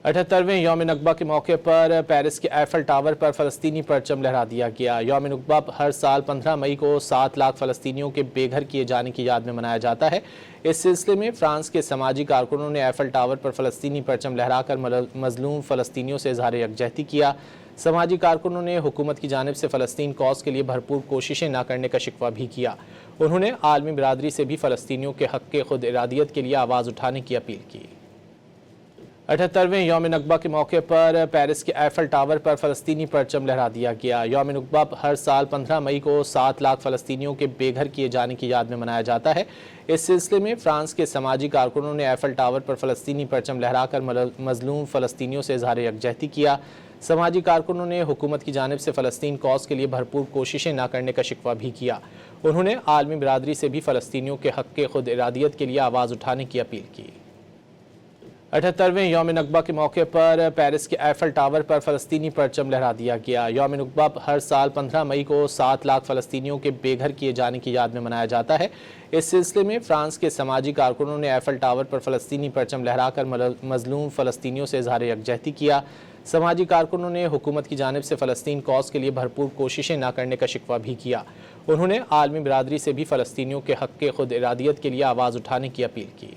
78वें यौम नकबा के मौके पर पेरिस के ऐफल टावर पर फ़लस्तीनी परचम लहरा दिया गया। यौम नकबा हर साल 15 मई को 7 लाख फ़लस्तीनियों के बेघर किए जाने की याद में मनाया जाता है। इस सिलसिले में फ्रांस के समाजी कारकुनों ने ऐफल टावर पर फ़लस्तीनी परचम लहराकर मजलूम फ़लस्तीनियों से इज़हार यकजहती किया। समाजी कारकुनों ने हुकूमत की जानिब से फ़लस्तीन कॉज के लिए भरपूर कोशिशें न करने का शिकवा भी किया। उन्होंने आलमी बिरादरी से भी फ़लस्तीनियों के हक़ के खुद इरादियत के लिए आवाज़ उठाने की अपील की। 78वें यौम नकबा के मौके पर पेरिस के ऐफल टावर पर फ़लस्तीनी परचम लहरा दिया गया। यौम नकबा हर साल 15 मई को 7 लाख फ़लस्तीनियों के बेघर किए जाने की याद में मनाया जाता है। इस सिलसिले में फ्रांस के समाजी कारकुनों ने ऐफल टावर पर फ़लस्तीनी परचम लहराकर मजलूम फ़लस्तीनियों से इज़हार यकजहती किया। समाजी कारकुनों ने हुकूमत की जानिब से फ़लस्तीन कॉज के लिए भरपूर कोशिशें न करने का शिकवा भी किया। उन्होंने आलमी बिरादरी से भी फ़लस्तीनियों के हक़ के खुद इरादियत के लिए आवाज़ उठाने की अपील की। 78वें यौम नकबा के मौके पर पेरिस के ऐफल टावर पर फ़लस्तीनी परचम लहरा दिया गया। यौम नकबा हर साल 15 मई को 7 लाख फ़लस्तीनियों के बेघर किए जाने की याद में मनाया जाता है। इस सिलसिले में फ्रांस के समाजी कारकुनों ने ऐफल टावर पर फ़लस्तीनी परचम लहराकर मजलूम फ़लस्तीनियों से इज़हार यकजहती किया। समाजी कारकुनों ने हुकूमत की जानिब से फ़लस्तीन कॉज के लिए भरपूर कोशिशें न करने का शिकवा भी किया। उन्होंने आलमी बिरादरी से भी फ़लस्तीनियों के हक़ के खुद इरादियत के लिए आवाज़ उठाने की अपील की।